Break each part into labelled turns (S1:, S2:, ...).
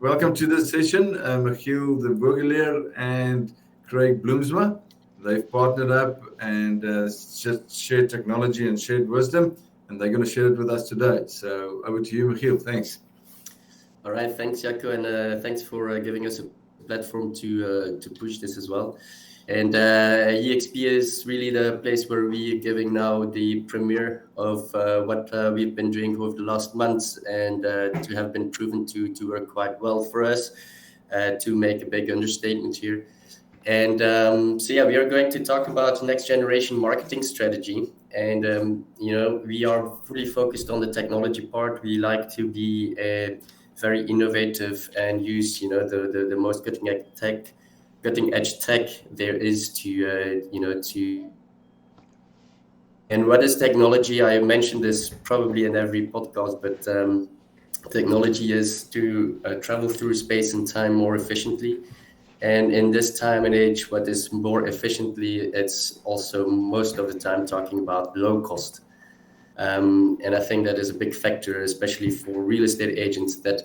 S1: welcome to this session. Michiel de Burgeleer and Craig Bloomsma. They've partnered up and shared technology and shared wisdom, and they're going to share it with us today. So over to you, Michiel. Thanks.
S2: All right, thanks, Jaco, and thanks for giving us a platform to push this as well. And EXP is really the place where we are giving now the premiere of what we've been doing over the last months, and to have been proven to work quite well for us, to make a big understatement here. And so yeah, we are going to talk about next generation marketing strategy. And we are fully focused on the technology part. We like to be very innovative and use the most cutting edge tech there is to. And what is technology? I mentioned this probably in every podcast, but technology is to travel through space and time more efficiently. And in this time and age, what is more efficiently, it's also most of the time talking about low cost. And I think that is a big factor, especially for real estate agents that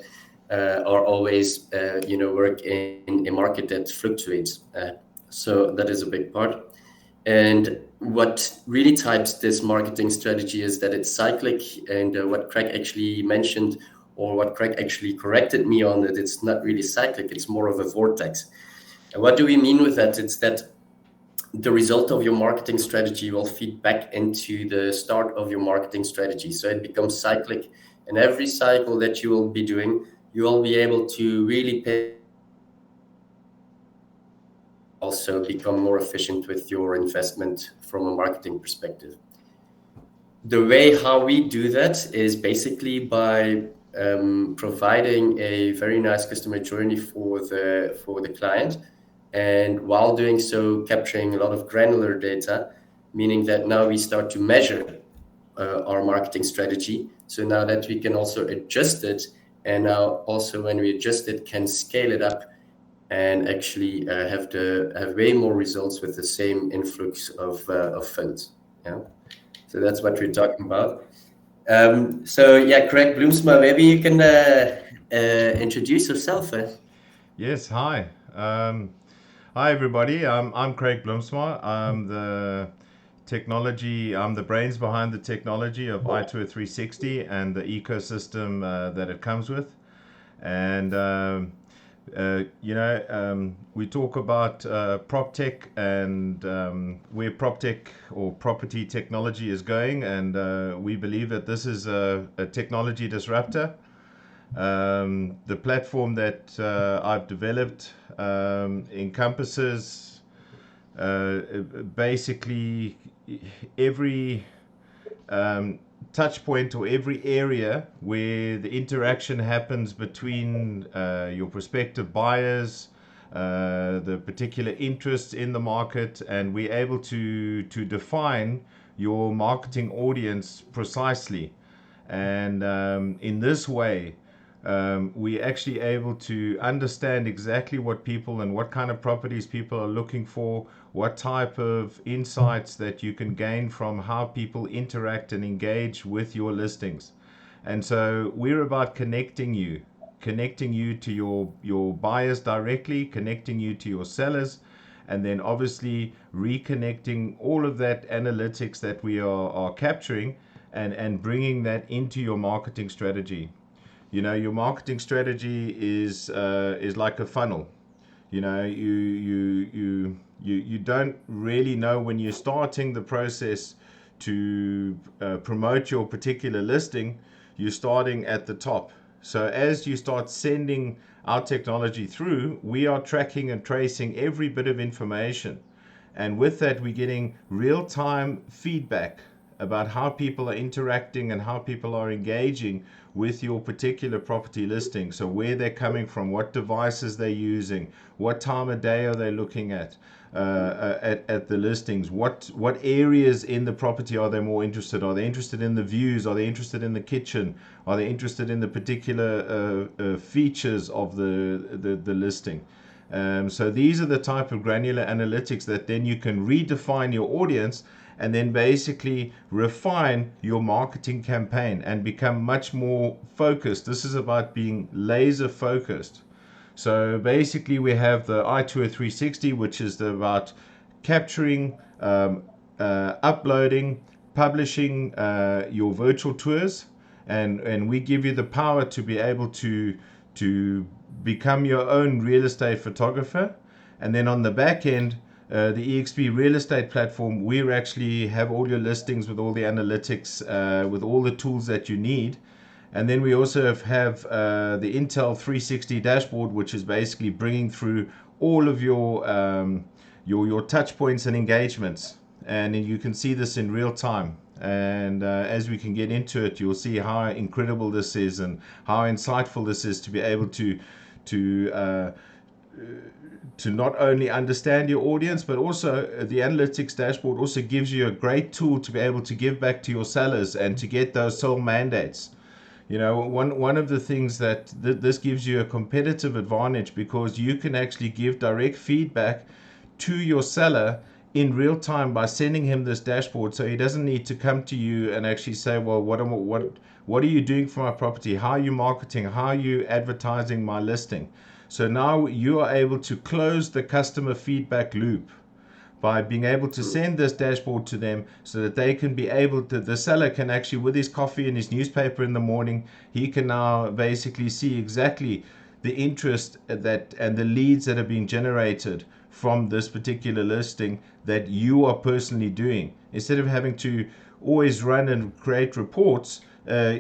S2: are always, work in a market that fluctuates. So that is a big part. And what really types this marketing strategy is that it's cyclic. And what Craig actually mentioned, or what Craig actually corrected me on, that it's not really cyclic, it's more of a vortex. And what do we mean with that? It's that the result of your marketing strategy will feed back into the start of your marketing strategy. So it becomes cyclic. And every cycle that you will be doing, you will be able to really also become more efficient with your investment from a marketing perspective. The way how we do that is basically by providing a very nice customer journey for the client. And while doing so, capturing a lot of granular data, meaning that now we start to measure our marketing strategy. So now that we can also adjust it, and now also when we adjust it, can scale it up and actually have way more results with the same influx of funds. Yeah, so that's what we're talking about. So yeah, Craig Bloomsma, maybe you can introduce yourself.
S3: Yes, hi. Hi, everybody. I'm Craig Bloomsma. I'm the brains behind the technology of iTour360 and the ecosystem that it comes with. And, we talk about prop tech and where prop tech or property technology is going. And we believe that this is a technology disruptor. The platform that I've developed encompasses basically every touch point or every area where the interaction happens between your prospective buyers, the particular interests in the market, and we're able to define your marketing audience precisely. And in this way, we're actually able to understand exactly what people and what kind of properties people are looking for, what type of insights that you can gain from how people interact and engage with your listings. And so we're about connecting you to your buyers directly, connecting you to your sellers, and then obviously reconnecting all of that analytics that we are capturing and bringing that into your marketing strategy. Your marketing strategy is like a funnel. You don't really know when you're starting the process to promote your particular listing. You're starting at the top. So as you start sending our technology through, we are tracking and tracing every bit of information. And with that, we're getting real-time feedback about how people are interacting and how people are engaging with your particular property listing. So where they're coming from, what devices they're using, what time of day are they looking at the listings, what areas in the property are they more interested? Are they interested in the views? Are they interested in the kitchen? Are they interested in the particular features of the listing? So these are the type of granular analytics that then you can redefine your audience and then basically refine your marketing campaign and become much more focused. This is about being laser focused So basically we have the iTour360, which is about capturing, uploading, publishing your virtual tours, and we give you the power to be able to become your own real estate photographer. And then on the back end, the EXP real estate platform, we actually have all your listings with all the analytics, with all the tools that you need. And then we also have the Intel 360 dashboard, which is basically bringing through all of your touch points and engagements. And you can see this in real time. And as we can get into it, you'll see how incredible this is and how insightful this is to be able to not only understand your audience, but also the analytics dashboard also gives you a great tool to be able to give back to your sellers and to get those sold mandates. You know, one of the things that this gives you a competitive advantage, because you can actually give direct feedback to your seller in real time by sending him this dashboard, so he doesn't need to come to you and actually say, well, what are you doing for my property? How are you marketing? How are you advertising my listing? So now you are able to close the customer feedback loop by being able to send this dashboard to them, so that they can be able to, the seller can actually, with his coffee and his newspaper in the morning, he can now basically see exactly the interest that and the leads that are being generated from this particular listing that you are personally doing. Instead of having to always run and create reports,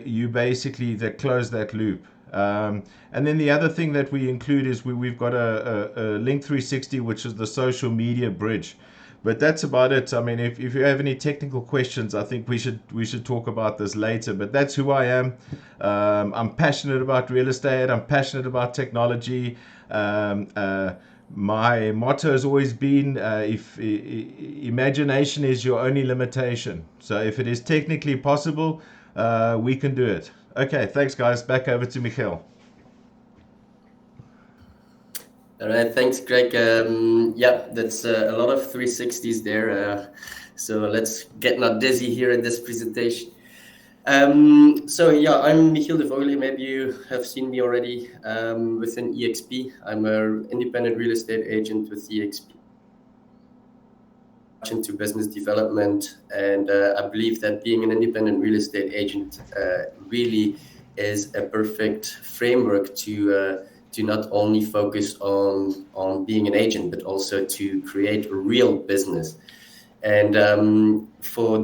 S3: you basically close that loop. And then the other thing that we include is we've got a Link 360, which is the social media bridge. But that's about it. I mean, if you have any technical questions, I think we should talk about this later. But that's who I am. I'm passionate about real estate. I'm passionate about technology. My motto has always been, if imagination is your only limitation. So if it is technically possible, we can do it. Okay, thanks guys. Back over to Michiel.
S2: All right, thanks, Greg. Yeah, that's a lot of 360s there. So let's get not dizzy here in this presentation. So yeah, I'm Michiel de Vogel. Maybe you have seen me already within EXP. I'm an independent real estate agent with EXP into business development, and I believe that being an independent real estate agent really is a perfect framework to not only focus on being an agent, but also to create a real business. And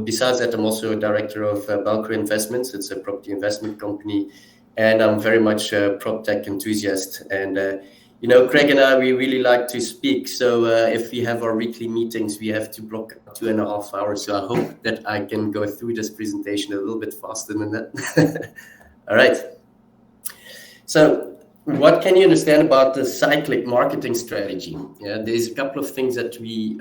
S2: besides that, I'm also a director of Balcro Investments. It's a property investment company, and I'm very much a prop tech enthusiast. And you know, Craig and I, we really like to speak. So if we have our weekly meetings, we have to block 2.5 hours. So I hope that I can go through this presentation a little bit faster than that. All right. So what can you understand about the cyclic marketing strategy? Yeah, there's a couple of things that we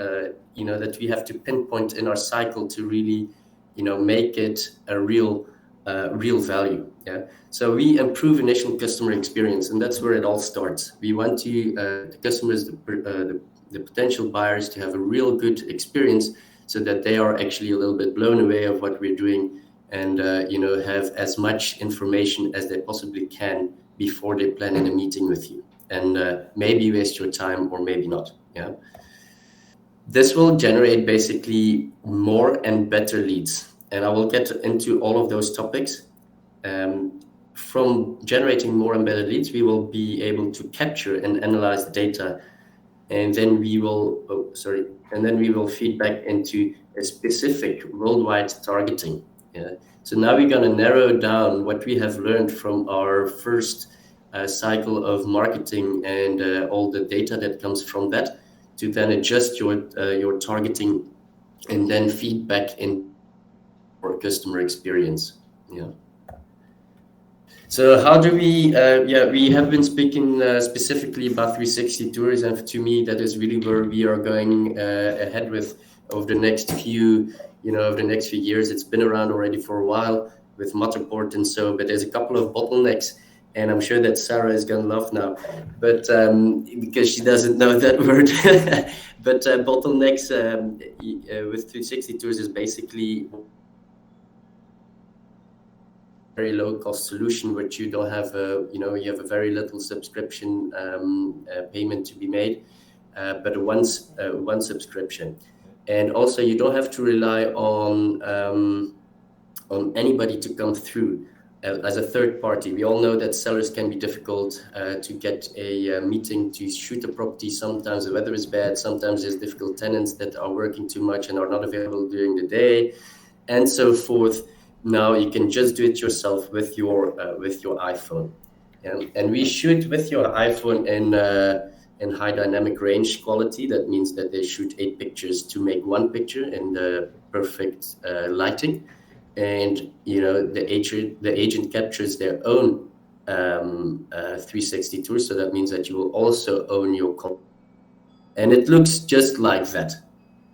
S2: have to pinpoint in our cycle to really, make it a real value. Yeah. So we improve initial customer experience, and that's where it all starts. We want the customers, the potential buyers, to have a real good experience, so that they are actually a little bit blown away of what we're doing, and have as much information as they possibly can before they plan in a meeting with you, and maybe waste your time or maybe not. Yeah. This will generate basically more and better leads, and I will get into all of those topics. From generating more and better leads, we will be able to capture and analyze the data, and then we will feed back into a specific worldwide targeting. Yeah. So now we're going to narrow down what we have learned from our first cycle of marketing and all the data that comes from that, to then adjust your targeting and then feed back in for customer experience. Yeah. So how do we? We have been speaking specifically about 360 tours, and to me, that is really where we are going ahead with over the next few years. It's been around already for a while with Matterport and so, but there's a couple of bottlenecks, and I'm sure that Sarah is gonna laugh now, but because she doesn't know that word. But bottlenecks with 360 tours is basically very low cost solution, which you don't have you have a very little subscription payment to be made, but one subscription. And also you don't have to rely on anybody to come through as a third party. We all know that sellers can be difficult to get a meeting to shoot a property. Sometimes the weather is bad, sometimes there's difficult tenants that are working too much and are not available during the day, and so forth. Now you can just do it yourself with your iPhone. And we shoot with your iPhone in high dynamic range quality. That means that they shoot 8 pictures to make 1 picture in the perfect lighting. And the agent captures their own 360 tour, so that means that you will also own your content. And it looks just like that.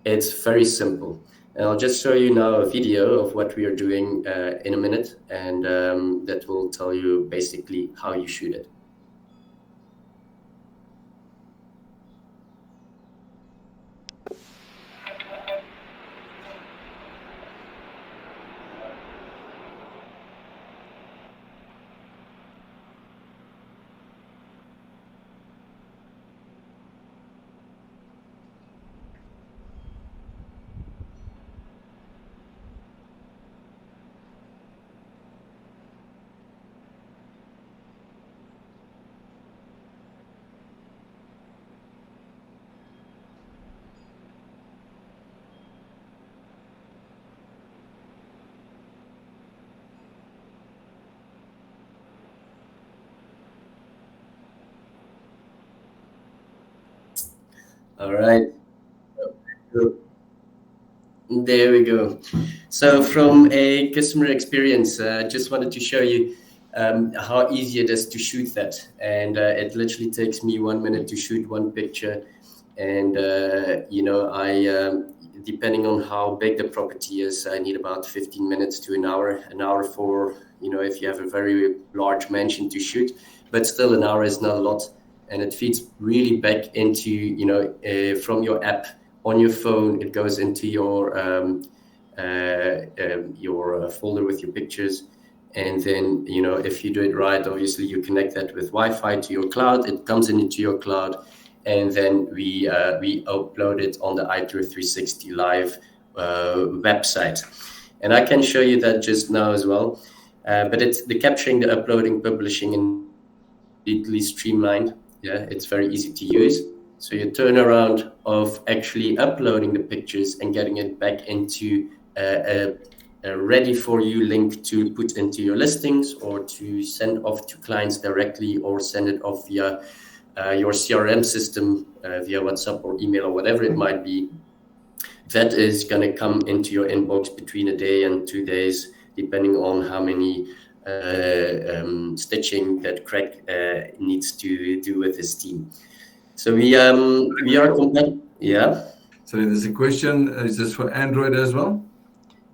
S2: It's very simple. And I'll just show you now a video of what we are doing in a minute, and that will tell you basically how you shoot it. All right. There we go. So from a customer experience, just wanted to show you how easy it is to shoot that. And it literally takes me 1 minute to shoot 1 picture. And, depending on how big the property is, I need about 15 minutes to an hour for, if you have a very large mansion to shoot, but still an hour is not a lot. And it feeds really back into, from your app on your phone. It goes into your folder with your pictures. And then, if you do it right, obviously you connect that with Wi-Fi to your cloud. It comes into your cloud. And then we upload it on the iTour360Live website. And I can show you that just now as well. But it's the capturing, the uploading, publishing, and completely streamlined. Yeah, it's very easy to use. So your turnaround of actually uploading the pictures and getting it back into a ready for you link to put into your listings, or to send off to clients directly, or send it off via your CRM system, via WhatsApp or email or whatever it might be. That is going to come into your inbox between a day and 2 days, depending on how many stitching that Craig needs to do with his team. So we are yeah.
S1: So there's a question: is this for Android as well?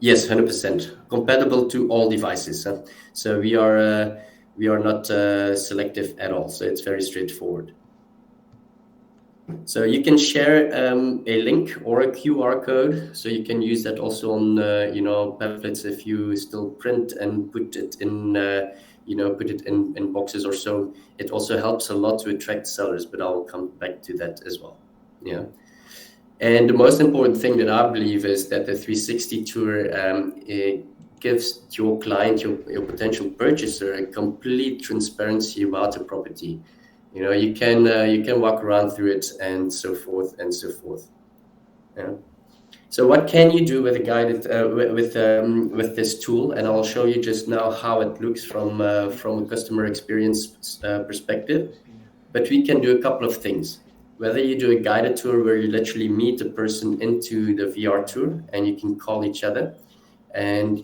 S2: Yes, 100% compatible to all devices. So we are not selective at all. So it's very straightforward. So you can share a link or a QR code. So you can use that also on pamphlets if you still print and put it in in boxes or so. It also helps a lot to attract sellers, but I'll come back to that as well. Yeah. And the most important thing that I believe is that the 360 tour gives your client, your potential purchaser, a complete transparency about the property. You can walk around through it, and so forth and so forth. Yeah. So what can you do with a guided with this tool? And I'll show you just now how it looks from a customer experience perspective. But we can do a couple of things. Whether you do a guided tour where you literally meet the person into the VR tour and you can call each other, and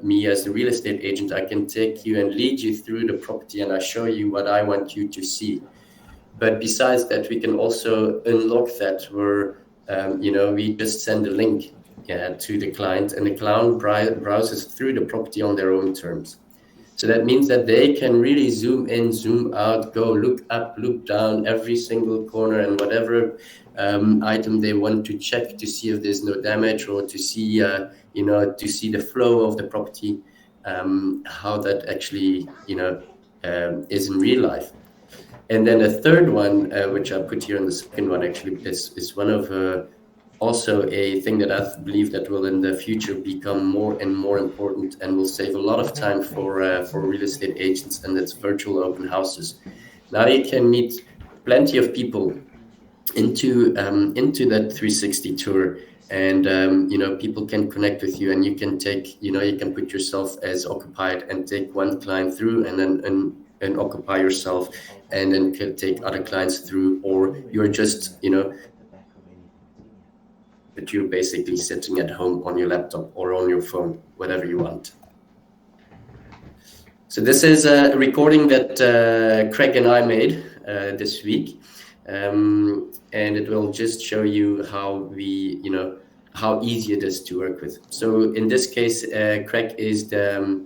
S2: me as the real estate agent, I can take you and lead you through the property, and I show you what I want you to see. But besides that, we can also unlock that where we just send a link to the client, and the client browses through the property on their own terms. So that means that they can really zoom in, zoom out, go look up, look down, every single corner, and whatever item they want to check to see if there's no damage, or to see to see the flow of the property. how that actually, is in real life. And then the third one, which I put here in the second one, actually is one of also a thing that I believe that will in the future become more and more important and will save a lot of time for real estate agents, and that's virtual open houses. Now you can meet plenty of people into that 360 tour, and people can connect with you, and you can take, you can put yourself as occupied and take one client through, and then and occupy yourself, and then can take other clients through, or you're just but you're basically sitting at home on your laptop or on your phone, whatever you want. So this is a recording that Craig and I made this week. And it will just show you how how easy it is to work with. So in this case, Craig is the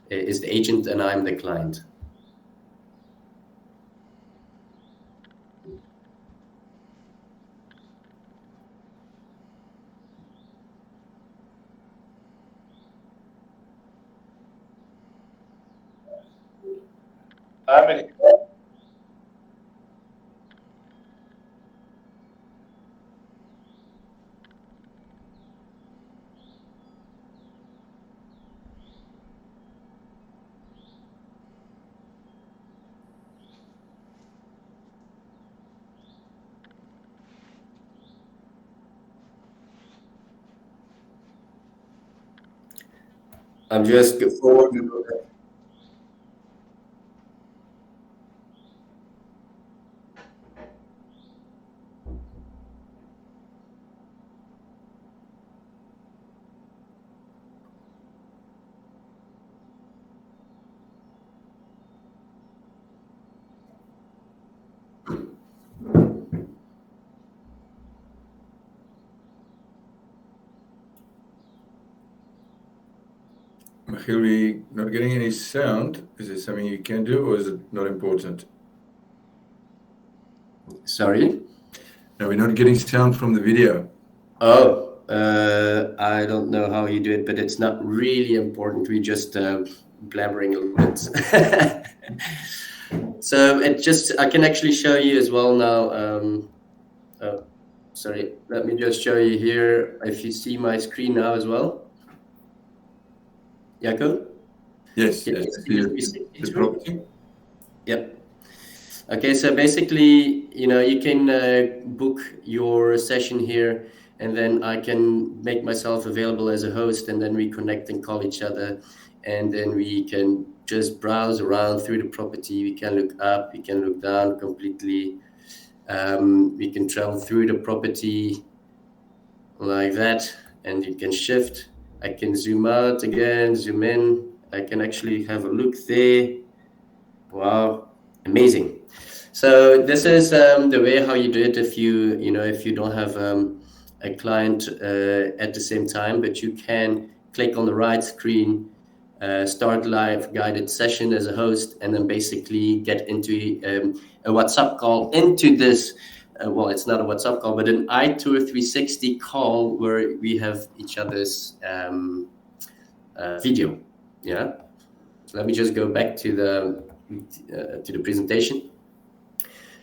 S2: agent and I'm the client. I'm just forward.
S1: Michiel, we not getting any sound. Is there something you can do, or is it not important?
S2: Sorry?
S1: No, we're not getting sound from the video.
S2: Oh, I don't know how you do it, but it's not really important. We just blabbering a little bit. So I can actually show you as well now. Oh, sorry, let me just show you here. If you see my screen now as well. Jaco?
S1: Yes, the property.
S2: Yep. Okay, so basically, you can book your session here, and then I can make myself available as a host, and then we connect and call each other, and then we can just browse around through the property. We can look up, we can look down completely. We can travel through the property like that, and you can shift. I can zoom out again, zoom in. I can actually have a look there. Wow, amazing. So this is the way how you do it if you don't have a client at the same time, but you can click on the right screen, start live guided session as a host, and then basically get into a WhatsApp call into this. Well, it's not a WhatsApp call, but an iTour360 call where we have each other's video. Yeah. So let me just go back to the presentation.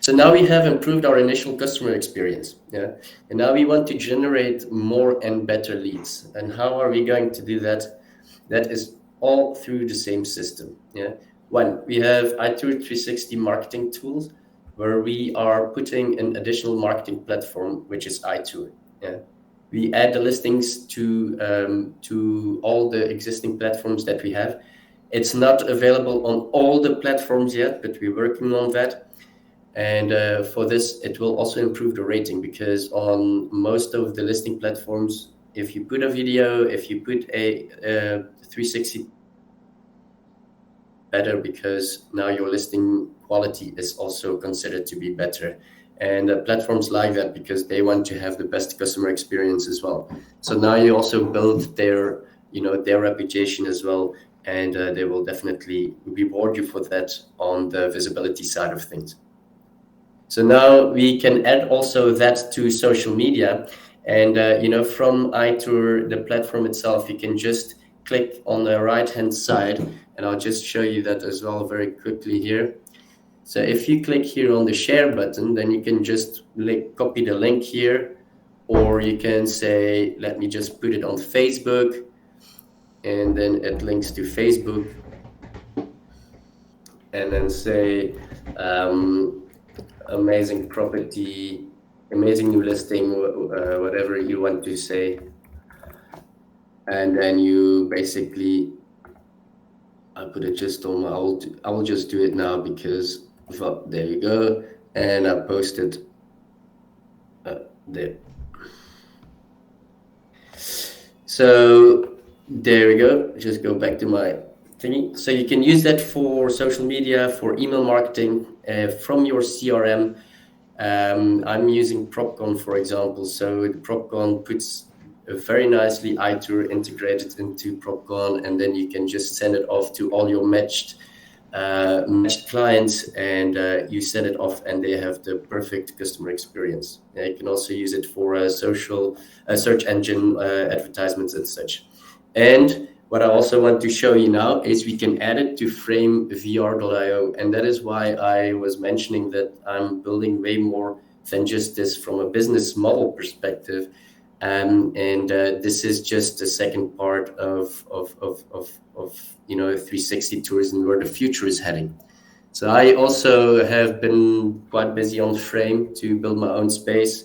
S2: So now we have improved our initial customer experience. Yeah. And now we want to generate more and better leads. And how are we going to do that? That is all through the same system. Yeah. One, we have iTour360 marketing tools, where we are putting an additional marketing platform, which is iTour. Yeah. We add the listings to all the existing platforms that we have. It's not available on all the platforms yet, but we're working on that. And for this, it will also improve the rating, because on most of the listing platforms, if you put a video, if you put a 360, better, because now your listing quality is also considered to be better. And platforms like that, because they want to have the best customer experience as well. So now you also build their reputation as well, and they will definitely reward you for that on the visibility side of things. So now we can add also that to social media, and from iTour, the platform itself, you can just click on the right hand side, and I'll just show you that as well very quickly here. So if you click here on the share button, then you can just copy the link here, or you can say, let me just put it on Facebook, and then it links to Facebook, and then say amazing property, amazing new listing, whatever you want to say. And then you basically, I put it just on my I will just do it now because there you go, and I posted there. So there we go. Just go back to my thingy. So you can use that for social media, for email marketing, from your CRM. I'm using Propcon, for example. So the Propcon puts very nicely iTour integrated into Propcon, and then you can just send it off to all your matched clients, and you send it off, and they have the perfect customer experience. You can also use it for social search engine advertisements and such. And what I also want to show you now is we can add it to framevr.io, and that is why I was mentioning that I'm building way more than just this from a business model perspective. This is just the second part of 360 Tours and where the future is heading. So I also have been quite busy on Frame to build my own space,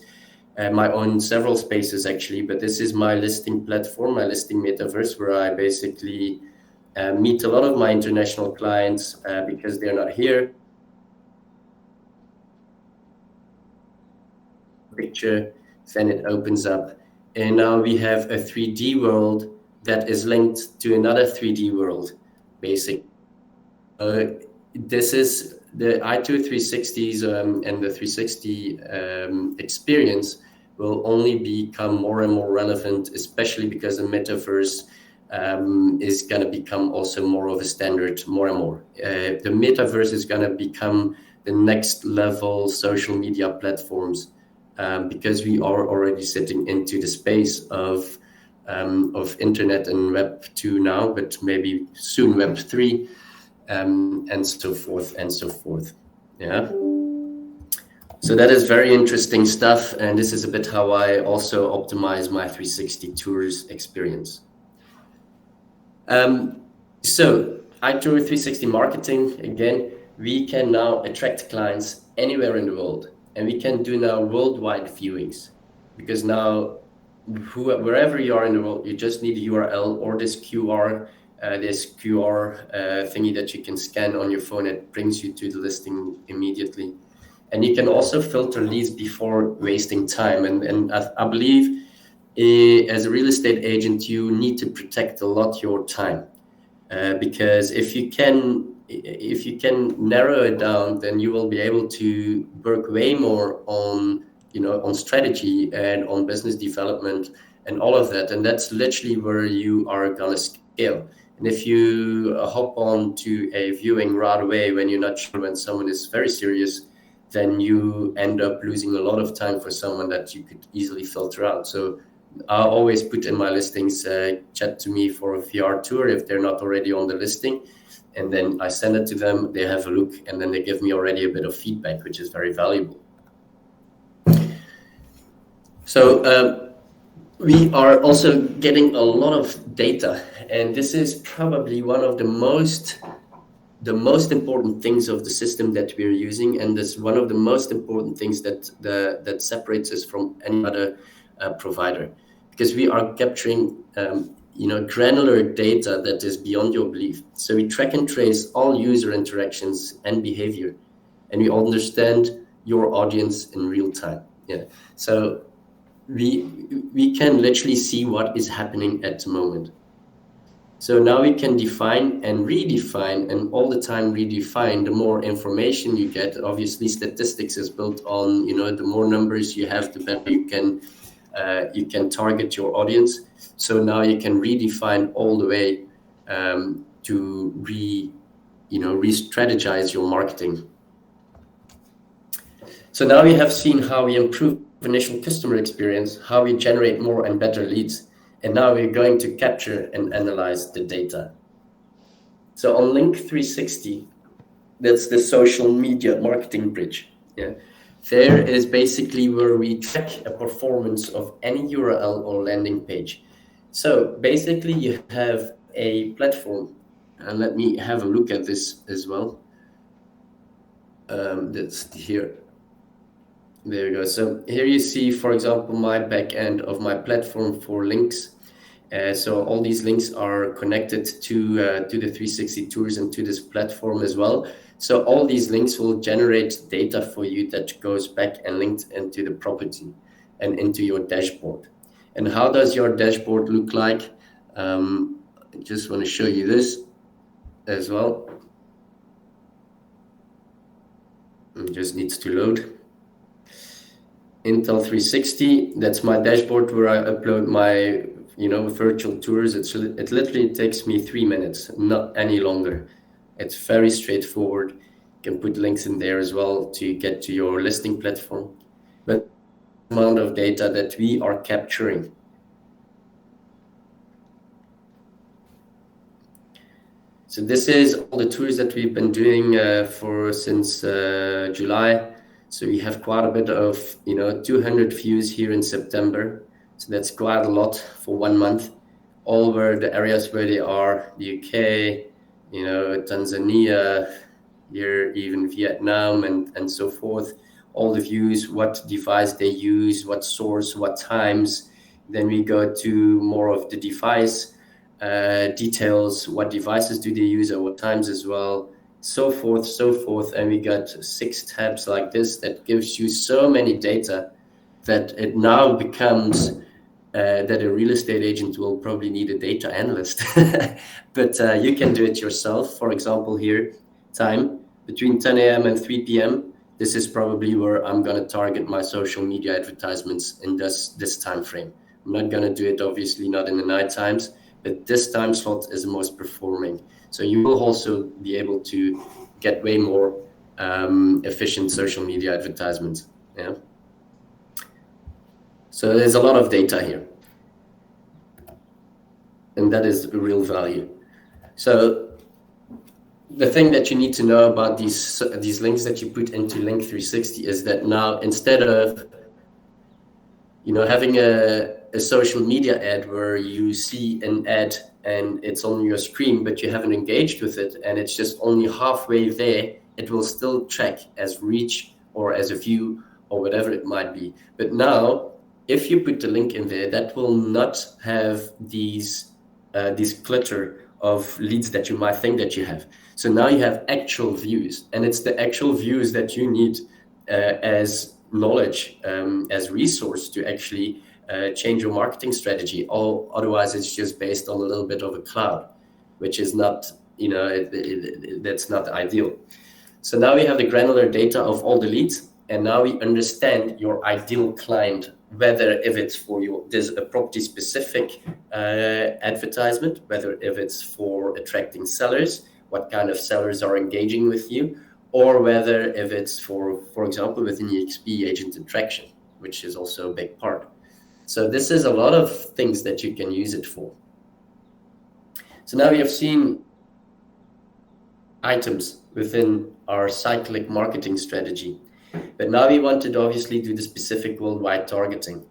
S2: my own several spaces actually. But this is my listing platform, my listing metaverse, where I basically meet a lot of my international clients because they're not here. Picture, then it opens up. And now we have a 3D world that is linked to another 3D world, basically. This is the iTour360s and the 360 experience will only become more and more relevant, especially because the metaverse is going to become also more of a standard more and more. The metaverse is going to become the next level social media platforms. Because we are already sitting into the space of internet and Web 2 now, but maybe soon Web 3, and so forth and so forth. Yeah. So that is very interesting stuff, and this is a bit how I also optimize my 360 Tours experience. So iTour360 marketing, again, we can now attract clients anywhere in the world. And we can do now worldwide viewings, because now wherever you are in the world, you just need a URL or this QR thingy that you can scan on your phone. It brings you to the listing immediately. And you can also filter leads before wasting time. And I believe as a real estate agent, you need to protect a lot your time, because if you can narrow it down, then you will be able to work way more on strategy and on business development and all of that. And that's literally where you are gonna scale. And if you hop on to a viewing right away when you're not sure, when someone is very serious, then you end up losing a lot of time for someone that you could easily filter out. So I always put in my listings, chat to me for a VR tour if they're not already on the listing. And then I send it to them, they have a look, and then they give me already a bit of feedback, which is very valuable. So we are also getting a lot of data, and this is probably one of the most important things of the system that we're using, and this one of the most important things that separates us from any other provider, because we are capturing granular data that is beyond your belief. So we track and trace all user interactions and behavior, and we understand your audience in real time. Yeah. So we can literally see what is happening at the moment. So now we can define and redefine, and all the time redefine. The more information you get, obviously statistics is built on, the more numbers you have, the better you can target your audience. So now you can redefine all the way to re-strategize your marketing. So now we have seen how we improve initial customer experience, how we generate more and better leads, And now we're going to capture and analyze the data. So on Link 360, that's the social media marketing bridge. Yeah, there is basically where we track a performance of any URL or landing page. So basically you have a platform, and let me have a look at this as well. That's here. There you go. So here you see, for example, my back end of my platform for links. So all these links are connected to the 360 Tours and to this platform as well. So all these links will generate data for you that goes back and linked into the property and into your dashboard. And how does your dashboard look like? I just want to show you this as well. It just needs to load. Intel 360, that's my dashboard where I upload my virtual tours. It literally takes me 3 minutes, not any longer. It's very straightforward. You can put links in there as well to get to your listing platform. But the amount of data that we are capturing. So this is all the tours that we've been doing since July. So we have quite a bit of 200 views here in September. So that's quite a lot for 1 month. All were the areas where they are, the UK, Tanzania, here even Vietnam and so forth. All the views, what device they use, what source, what times. Then we go to more of the device details, what devices do they use at what times as well, so forth. And we got 6 tabs like this that gives you so many data that it now becomes that a real estate agent will probably need a data analyst. But you can do it yourself. For example, here, time between 10 a.m. and 3 p.m. This is probably where I'm going to target my social media advertisements in this time frame. I'm not going to do it, obviously, not in the night times, but this time slot is the most performing. So you will also be able to get way more efficient social media advertisements. Yeah. So there's a lot of data here, and that is real value. So the thing that you need to know about these links that you put into Link 360 is that now, instead of having a social media ad where you see an ad and it's on your screen, but you haven't engaged with it and it's just only halfway there, it will still track as reach or as a view or whatever it might be. But now, if you put the link in there, that will not have these clutter of leads that you might think that you have. So now you have actual views, and it's the actual views that you need as knowledge, as resource to actually change your marketing strategy. Otherwise, it's just based on a little bit of a cloud, which is not, that's not ideal. So now we have the granular data of all the leads, and now we understand your ideal client, whether if it's for there's a property specific advertisement, whether if it's for attracting sellers, what kind of sellers are engaging with you, or whether if it's for example, within the EXP agent attraction, which is also a big part. So this is a lot of things that you can use it for. So now we have seen items within our cyclic marketing strategy. But now we want to obviously do the specific worldwide targeting.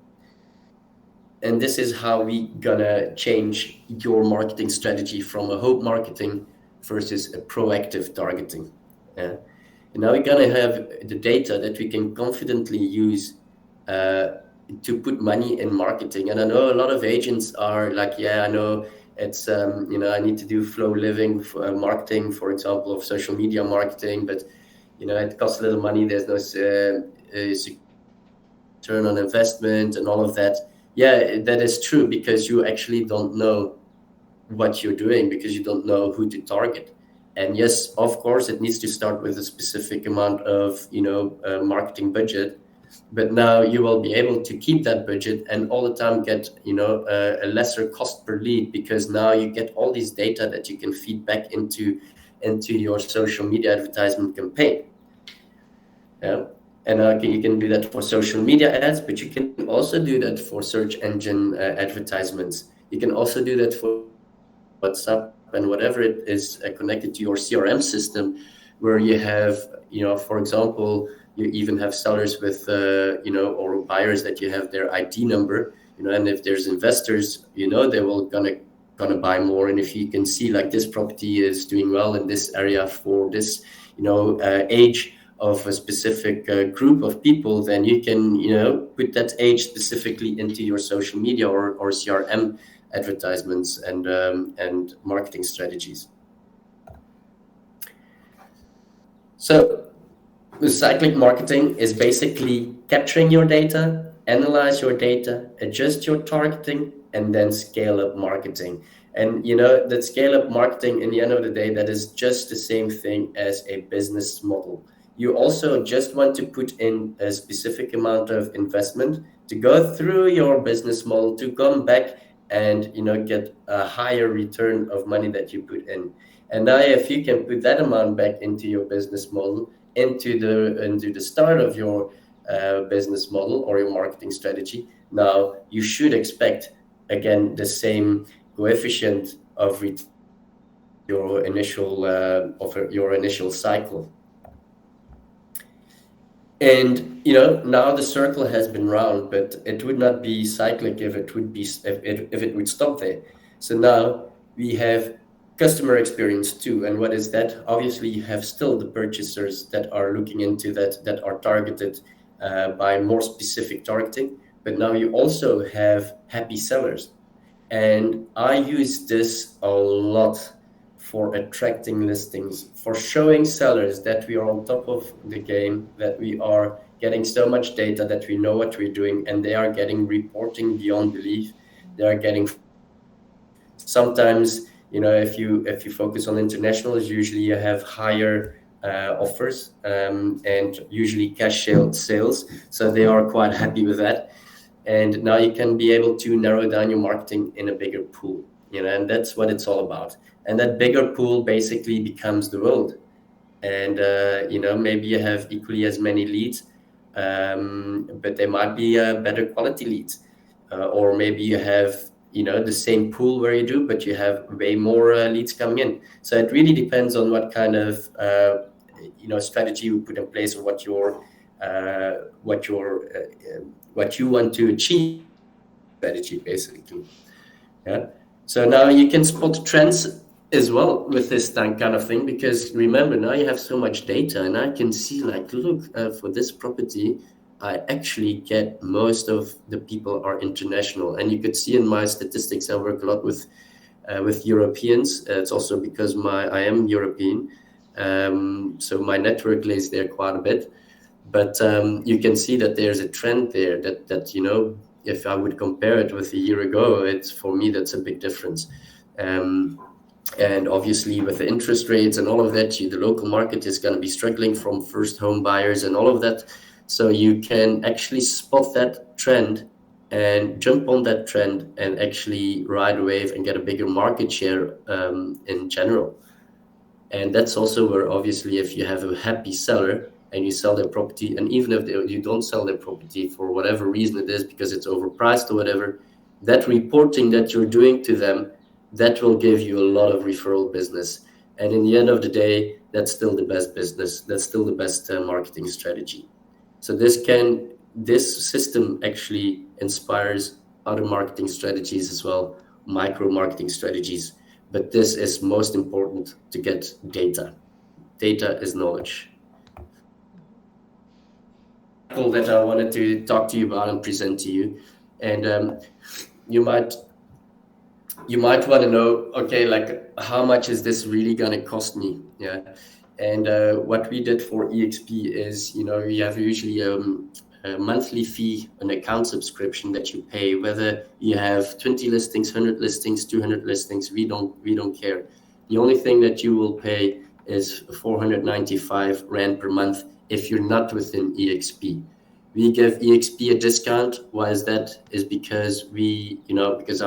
S2: And this is how we gonna change your marketing strategy from a hope marketing versus a proactive targeting. And now we're gonna have the data that we can confidently use to put money in marketing. And I know a lot of agents are like, yeah, I know it's, I need to do flow living for, marketing, for example, of social media marketing, but it costs a little money. There's no return on investment and all of that. Yeah, that is true, because you actually don't know what you're doing, because you don't know who to target. And yes, of course, it needs to start with a specific amount of, marketing budget. But now you will be able to keep that budget and all the time get, a lesser cost per lead, because now you get all these data that you can feed back into your social media advertisement campaign. Yeah. And you can do that for social media ads, but you can also do that for search engine advertisements. You can also do that for WhatsApp and whatever it is connected to your CRM system, where you have, for example, you even have sellers with, or buyers that you have their ID number, and if there's investors, they will gonna buy more. And if you can see like this property is doing well in this area for this, age of a specific group of people, then you can, put that age specifically into your social media or CRM advertisements and marketing strategies. So the cyclic marketing is basically capturing your data, analyze your data, adjust your targeting, and then scale up marketing. And that scale up marketing, in the end of the day, that is just the same thing as a business model. You also just want to put in a specific amount of investment to go through your business model to come back and get a higher return of money that you put in. And now if you can put that amount back into your business model, into the start of your business model or your marketing strategy, now you should expect again the same coefficient of your initial cycle. And now the circle has been round, but it would not be cyclic if it would stop there. So now we have customer experience too. And what is that? Obviously, you have still the purchasers that are looking into that are targeted by more specific targeting. But now you also have happy sellers. And I use this a lot for attracting listings, for showing sellers that we are on top of the game, that we are getting so much data, that we know what we're doing, and they are getting reporting beyond belief. They are getting sometimes, if you focus on internationals, usually you have higher offers and usually cash sales. So they are quite happy with that. And now you can be able to narrow down your marketing in a bigger pool, and that's what it's all about. And that bigger pool basically becomes the world. And, maybe you have equally as many leads, but they might be better quality leads. Or maybe you have, the same pool where you do, but you have way more leads coming in. So it really depends on what kind of, strategy you put in place, or what you want to achieve strategy, basically. Yeah. So now you can spot trends as well with this kind of thing, because remember, now you have so much data, and I can see like, look, for this property, I actually get most of the people are international. And you could see in my statistics, I work a lot with Europeans. It's also because I am European. So my network lays there quite a bit. But you can see that there's a trend there that if I would compare it with a year ago, for me, that's a big difference. And obviously with the interest rates and all of that, the local market is going to be struggling from first home buyers and all of that. So you can actually spot that trend and jump on that trend and actually ride a wave and get a bigger market share in general. And that's also where, obviously, if you have a happy seller and you sell their property, and even if you don't sell their property for whatever reason it is, because it's overpriced or whatever, that reporting that you're doing to them, that will give you a lot of referral business. And in the end of the day, that's still the best business. That's still the best marketing strategy. So this system actually inspires other marketing strategies as well, micro marketing strategies. But this is most important to get data. Data is knowledge. That I wanted to talk to you about and present to you. And you might want to know, okay, like, how much is this really going to cost me? Yeah. And what we did for EXP is, we have usually a monthly fee, an account subscription that you pay, whether you have 20 listings, 100 listings, 200 listings, we don't care. The only thing that you will pay is 495 Rand per month if you're not within EXP. We give EXP a discount. Why is that? Is because because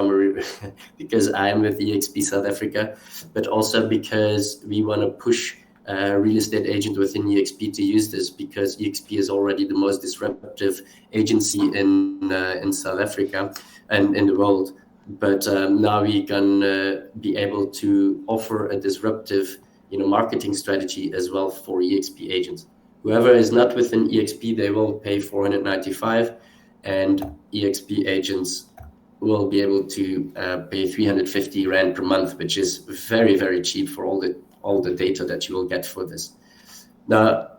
S2: I am with EXP South Africa, but also because we want to push real estate agent within EXP to use this, because EXP is already the most disruptive agency in South Africa and in the world. but now we can be able to offer a disruptive, marketing strategy as well for EXP agents. Whoever is not within EXP, they will pay 495, and EXP agents will be able to pay 350 Rand per month, which is very, very cheap for all the data that you will get for this. Now,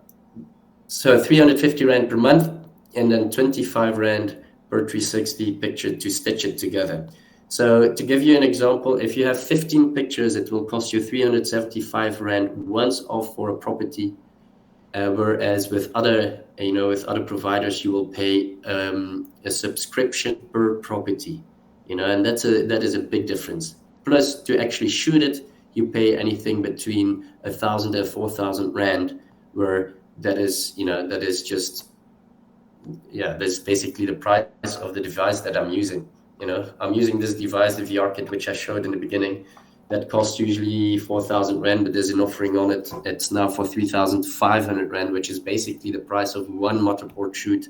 S2: so 350 Rand per month, and then 25 Rand per 360 picture to stitch it together. So to give you an example, if you have 15 pictures, it will cost you 375 Rand once off for a property, whereas with other providers, you will pay a subscription per property, and that is a big difference. Plus, to actually shoot it, you pay anything between 1,000 and 4,000 Rand, where that is just, that's basically the price of the device that I'm using. I'm using this device, the VR kit, which I showed in the beginning, that costs usually 4,000 Rand, but there's an offering on it. It's now for 3,500 Rand, which is basically the price of one motorboard shoot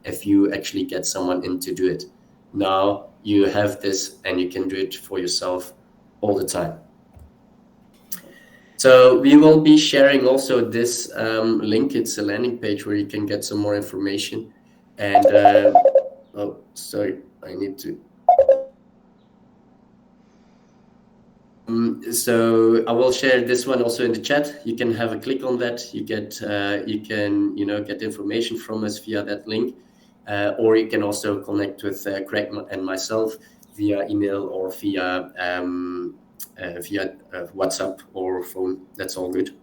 S2: if you actually get someone in to do it. Now you have this and you can do it for yourself all the time. So we will be sharing also this link. It's a landing page where you can get some more information. And, oh, sorry, I need to. So I will share this one also in the chat. You can have a click on that. You can get information from us via that link, or you can also connect with Craig and myself via email or via WhatsApp or phone. That's all good.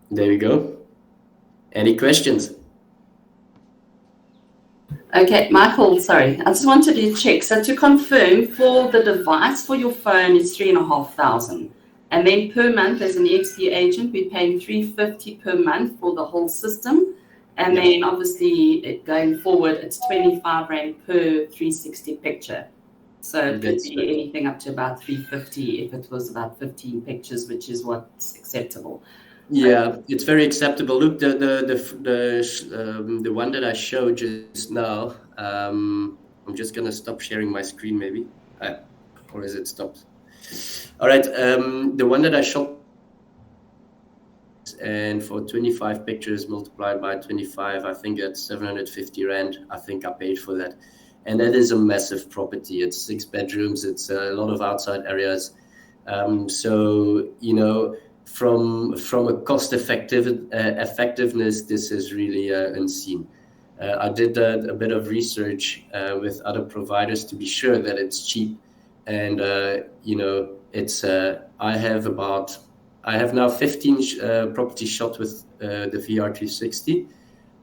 S2: There we go. Any questions?
S4: Okay, Michael, sorry, I just wanted to check. So to confirm, for the device for your phone, it's 3,500. And then per month, as an EXP agent, we're paying 350 per month for the whole system. And then obviously going forward, it's 25 Rand per 360 picture. So it could be anything up to about 350 if it was about 15 pictures, which is what's acceptable.
S2: Yeah, it's very acceptable. Look, the one that I showed just now. I'm just gonna stop sharing my screen, maybe, or is it stopped? All right. The one that I shot, and for 25 pictures multiplied by 25, I think that's 750 Rand. I think I paid for that, and that is a massive property. It's 6 bedrooms. It's a lot of outside areas. So from a cost effectiveness, this is really unseen. I did a bit of research with other providers to be sure that it's cheap, and it's I have now 15 properties shot with the VR360,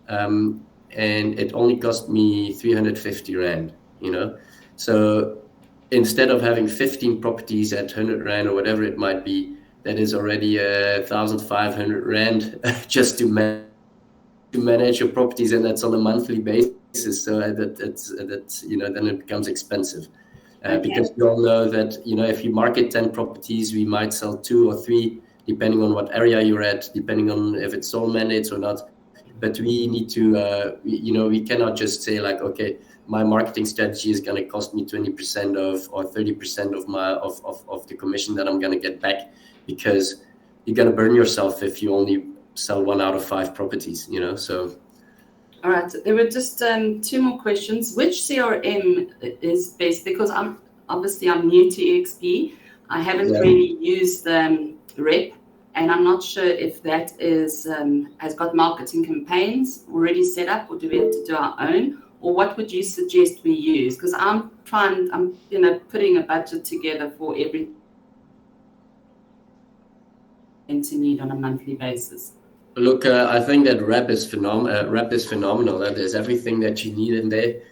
S2: and it only cost me 350 Rand. So instead of having 15 properties at 100 Rand or whatever it might be, that is already 1,500 Rand just to manage your properties, and that's on a monthly basis. So that's then it becomes expensive, because we all know that if you market 10 properties, we might sell 2 or 3, depending on what area you're at, depending on if it's sole mandates or not. But we need to, we cannot just say like, okay, my marketing strategy is going to cost me 20% or 30% of the commission that I'm going to get back, because you're going to burn yourself if you only sell 1 out of 5 properties, so.
S4: All right, there were just 2 more questions. Which CRM is best? Because I'm new to EXP. I haven't really used Rep, and I'm not sure if that has got marketing campaigns already set up, or do we have to do our own? Or what would you suggest we use? Because I'm putting a budget together for everything to need on a monthly basis.
S2: Look, I think that Rep is phenomenal. There's everything that you need in there.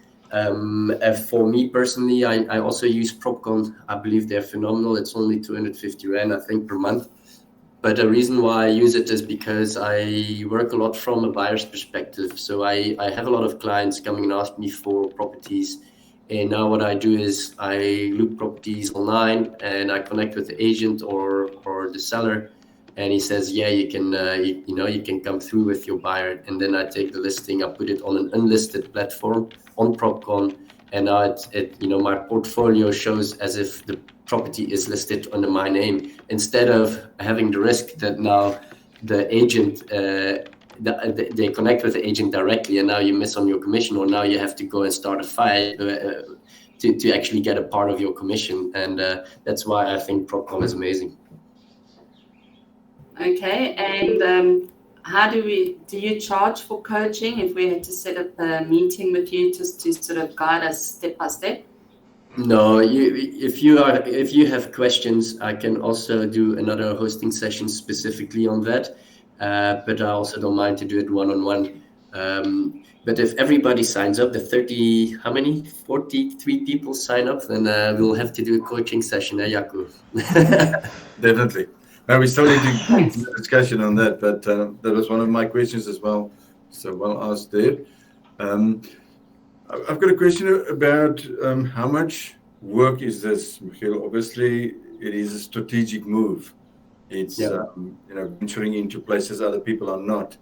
S2: For me personally, I also use Propcon. I believe they're phenomenal. It's only 250 Rand, I think, per month. But the reason why I use it is because I work a lot from a buyer's perspective. So I have a lot of clients coming and ask me for properties. And now what I do is I look properties online and I connect with the agent or the seller. And he says, yeah, you can, you can come through with your buyer. And then I take the listing, I put it on an unlisted platform on Propcon, and now my portfolio shows as if the property is listed under my name, instead of having the risk that now the agent they connect with the agent directly, and now you miss on your commission, or now you have to go and start a fight to actually get a part of your commission. And that's why I think PropCom is amazing.
S4: Okay, and how do you charge for coaching if we had to set up a meeting with you just to sort of guide us step by step?
S2: No, if you have questions, I can also do another hosting session specifically on that. But I also don't mind to do it one-on-one. But if everybody signs up, the 43 people sign up, then we'll have to do a coaching session, Jaco?
S1: Definitely. Now we still need to get a discussion on that, but that was one of my questions as well. So well asked there. I've got a question about how much work is this, Michiel? Obviously, it is a strategic move. It's venturing into places other people are not.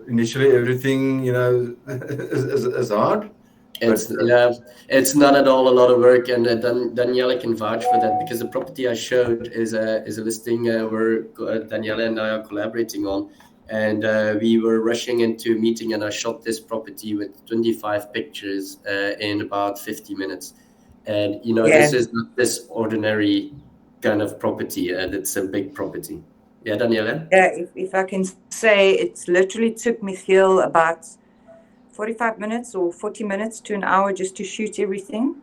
S1: Initially, everything is hard.
S2: It's not at all a lot of work, and Daniela can vouch for that, because the property I showed is a listing where Daniela and I are collaborating on, and we were rushing into a meeting, and I shot this property with 25 pictures in about 50 minutes. And this is not this ordinary kind of property. It's a big property. Yeah, Daniela?
S5: Yeah, if I can say, it literally took Michiel about 45 minutes or 40 minutes to an hour just to shoot everything.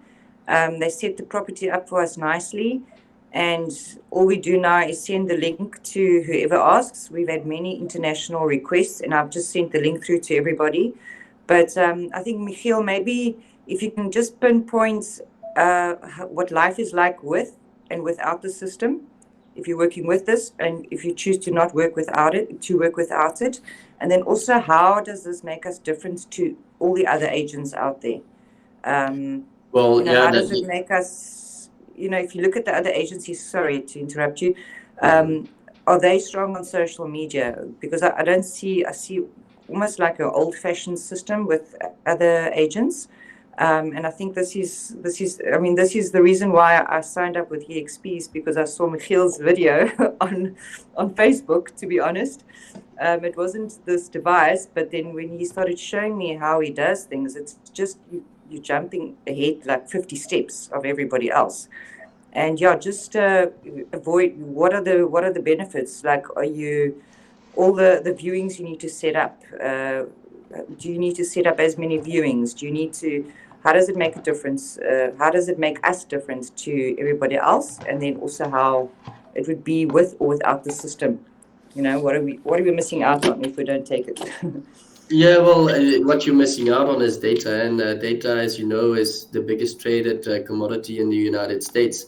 S5: They set the property up for us nicely, and all we do now is send the link to whoever asks. We've had many international requests, and I've just sent the link through to everybody. But I think, Michiel, maybe if you can just pinpoint what life is like with and without the system, if you're working with this, and if you choose to not work without it, to work without it. And then also, how does this make us different to all the other agents out there? How does it make us, if you look at the other agencies, sorry to interrupt you, are they strong on social media? Because I see almost like an old-fashioned system with other agents. And I think this is the reason why I signed up with EXPs, because I saw Michiel's video on Facebook, to be honest. It wasn't this device, but then when he started showing me how he does things, it's just you're jumping ahead like 50 steps of everybody else. And just avoid, what are the benefits? Like, are you all the viewings you need to set up? Do you need to set up as many viewings? Do you need to? How does it make a difference? How does it make us different to everybody else? And then also how it would be with or without the system. What are we missing out on if we don't take it?
S2: Yeah, well, what you're missing out on is data, and data, as you know, is the biggest traded commodity in the United States.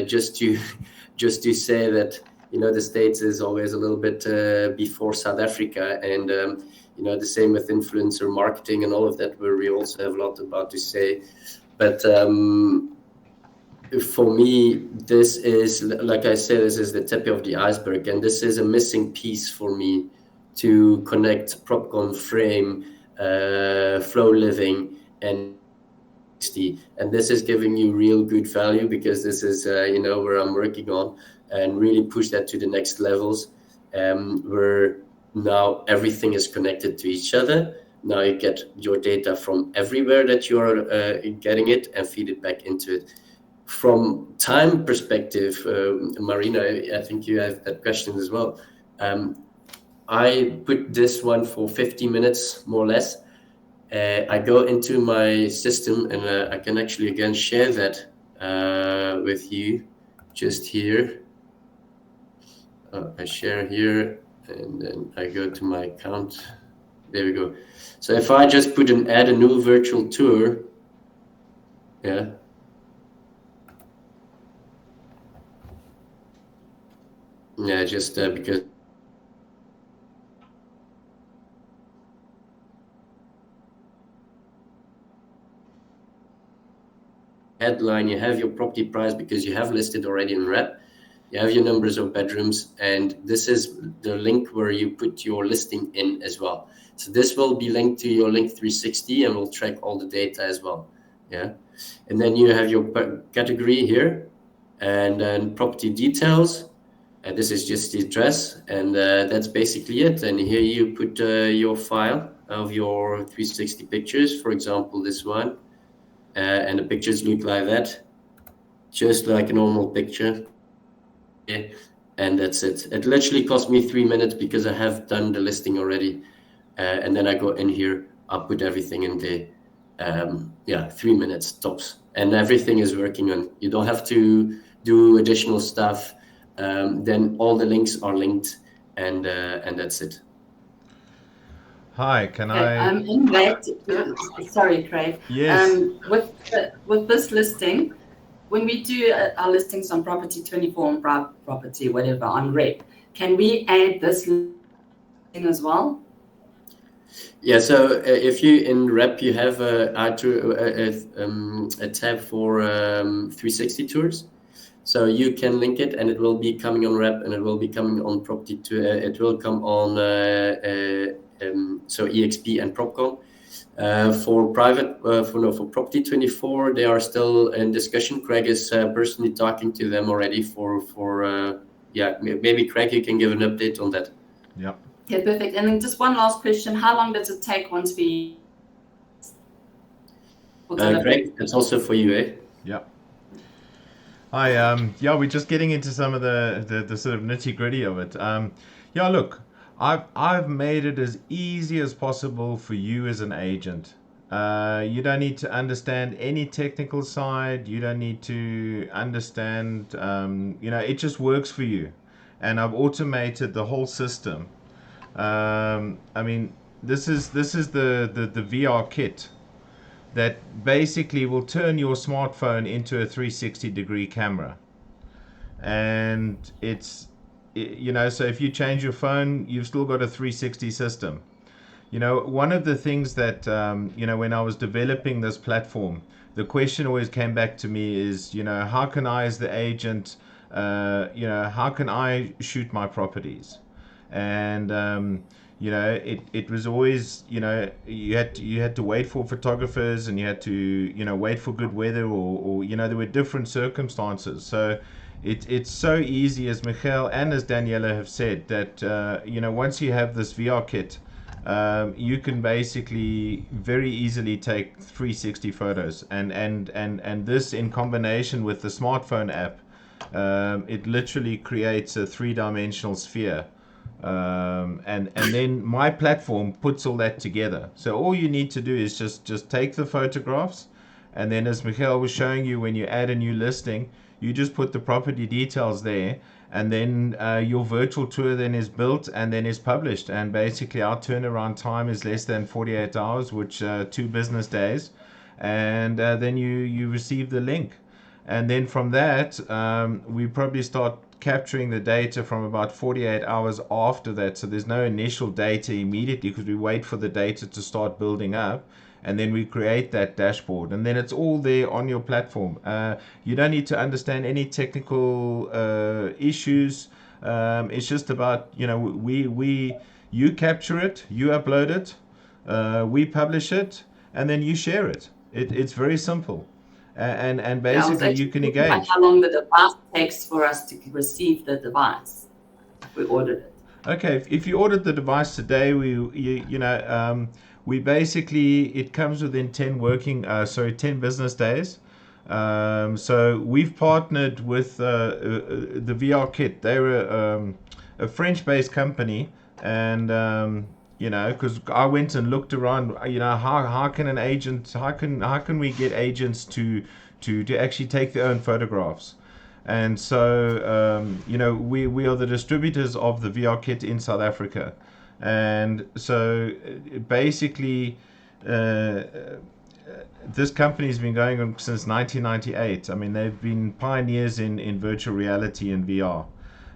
S2: Just to say that, the States is always a little bit before South Africa, and the same with influencer marketing and all of that, where we also have a lot about to say. But for me, this is, like I said, this is the tip of the iceberg, and this is a missing piece for me to connect PropCon, Frame, Flow Living, and this is giving you real good value, because this is where I'm working on, and really push that to the next levels, where now everything is connected to each other. Now you get your data from everywhere that you are getting it, and feed it back into it. From time perspective, Marina, I think you have that question as well. I put this one for 50 minutes, more or less. I go into my system, and I can actually again share that with you just here. I share here, and then I go to my account. There we go. So if I just add a new virtual tour, yeah. Yeah, just because headline, you have your property price because you have listed already in rep. You have your numbers of bedrooms, and this is the link where you put your listing in as well. So this will be linked to your Link 360 and will track all the data as well. Yeah. And then you have your category here, and then property details. And this is just the address, and that's basically it. And here you put your file of your 360 pictures, for example, this one. And the pictures look like that, just like a normal picture. Yeah. And that's it. It literally cost me 3 minutes because I have done the listing already. And then I go in here, I put everything in there. 3 minutes tops. And everything is working on. You don't have to do additional stuff. Then all the links are linked, and that's it.
S3: Hi, can
S4: Okay,
S3: I?
S4: in that, sorry, Craig.
S3: Yes.
S4: With this listing, when we do our listings on Property 24 and Property, whatever, on Rep, can we add this listing as well?
S2: Yeah, so if you in Rep, you have a tab for 360 tours. So you can link it, and it will be coming on Rep, and it will be coming on Property. It will come on so EXP and Propcom. For private, for Property 24, they are still in discussion. Craig is personally talking to them already maybe Craig, you can give an update on that.
S3: Yeah.
S4: Okay, perfect. And then just one last question. How long does it take once we...
S2: Craig, that's also for you, eh?
S3: Yeah. Hi. We're just getting into some of the sort of nitty-gritty of it. Look, I've made it as easy as possible for you as an agent. You don't need to understand any technical side. You don't need to understand, it just works for you. And I've automated the whole system. This is the VR kit that basically will turn your smartphone into a 360-degree camera. And so if you change your phone, you've still got a 360 system. One of the things that, when I was developing this platform, the question always came back to me is, how can I as the agent, how can I shoot my properties? And, it was always, you had to wait for photographers, and you had to, wait for good weather, or there were different circumstances. So it's so easy, as Michael and as Daniela have said, that, once you have this VR kit, you can basically very easily take 360 photos, and this in combination with the smartphone app, it literally creates a 3-dimensional sphere. And then my platform puts all that together. So all you need to do is just take the photographs, and then, as Michael was showing you, when you add a new listing, you just put the property details there, and then your virtual tour then is built and then is published. And basically our turnaround time is less than 48 hours, which 2 business days, and then you receive the link. And then from that, we probably start capturing the data from about 48 hours after that. So there's no initial data immediately, because we wait for the data to start building up, and then we create that dashboard, and then it's all there on your platform. You don't need to understand any technical issues. It's just about, you capture it, you upload it, we publish it, and then you share it. It's very simple. And basically you can engage.
S4: How long the device takes for us to receive the device? We ordered it.
S3: Okay, if you ordered the device today, we basically, it comes within 10 business days. So we've partnered with the VR Kit. They're a French-based company, and because I went and looked around, how can an agent, how can we get agents to actually take their own photographs? And so, we are the distributors of the VR Kit in South Africa. And so basically, this company has been going on since 1998. I mean, they've been pioneers in virtual reality and VR.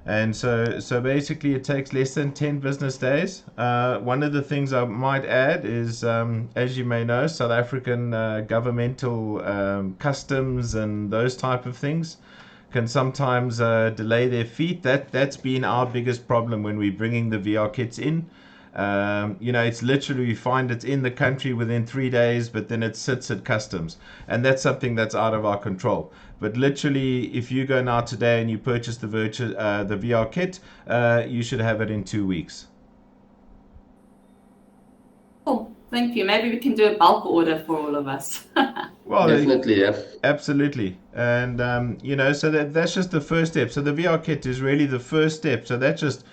S3: And so basically it takes less than 10 business days. One of the things I might add is, as you may know, South African governmental customs and those type of things can sometimes delay their feet. That's been our biggest problem when we're bringing the VR kits in. It's literally, we find it's in the country within 3 days, but then it sits at customs. And that's something that's out of our control. But literally, if you go now today and you purchase the VR kit, you should have it in 2 weeks.
S4: Cool. Thank you. Maybe we can do a bulk order for all of us.
S3: Well,
S2: Definitely, yeah.
S3: absolutely. And, so that's just the first step. So the VR kit is really the first step. So that just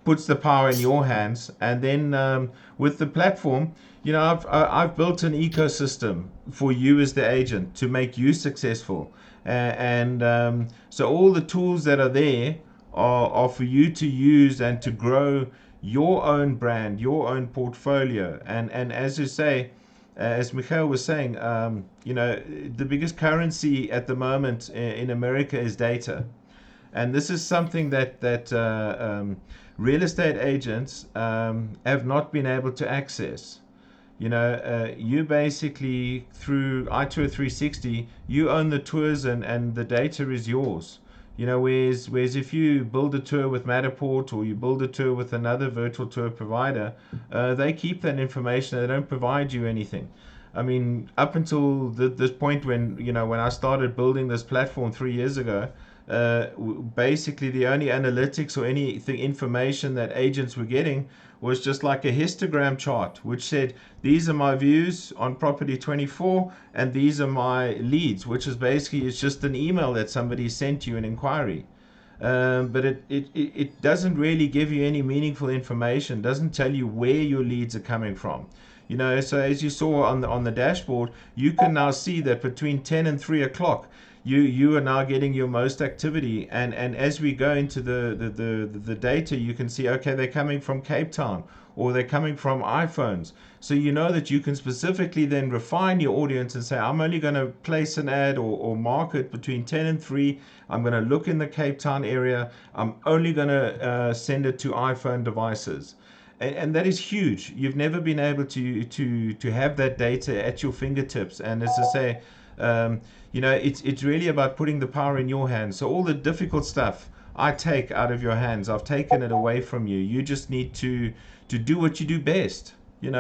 S3: puts the power in your hands. And then with the platform, I've built an ecosystem for you as the agent to make you successful. So all the tools that are there are for you to use and to grow your own brand, your own portfolio. And as you say, as Michael was saying, the biggest currency at the moment in America is data. And this is something that real estate agents have not been able to access. You basically, through iTour360, you own the tours and the data is yours. Whereas if you build a tour with Matterport or you build a tour with another virtual tour provider, they keep that information. They don't provide you anything. I mean, up until this point when I started building this platform 3 years ago, basically the only analytics or anything information that agents were getting was just like a histogram chart, which said, these are my views on property 24, and these are my leads, which is basically, it's just an email that somebody sent you, an inquiry. But it doesn't really give you any meaningful information, doesn't tell you where your leads are coming from. So as you saw on the dashboard, you can now see that between 10 and 3 o'clock, you are now getting your most activity, and as we go into the data, you can see, okay, they're coming from Cape Town or they're coming from iPhones. So you know that you can specifically then refine your audience and say, I'm only going to place an ad or market between 10 and 3. I'm going to look in the Cape Town area. I'm only going to send it to iPhone devices. And that is huge. You've never been able to have that data at your fingertips. And as I say, it's really about putting the power in your hands. So all the difficult stuff I take out of your hands. I've taken it away from you. You just need to do what you do best. Tools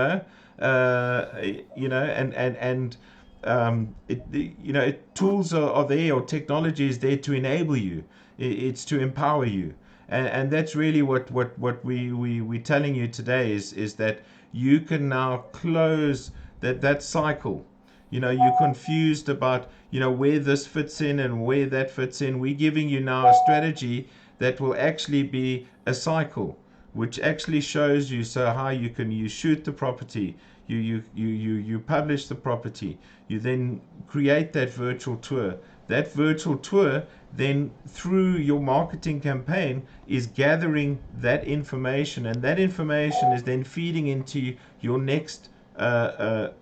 S3: are there, or technology is there to enable you. It's to empower you. And that's really what we're telling you today is that you can now close that cycle. You're confused about, where this fits in and where that fits in. We're giving you now a strategy that will actually be a cycle, which actually shows you how you shoot the property, you publish the property, you then create that virtual tour. That virtual tour then, through your marketing campaign, is gathering that information, and that information is then feeding into your next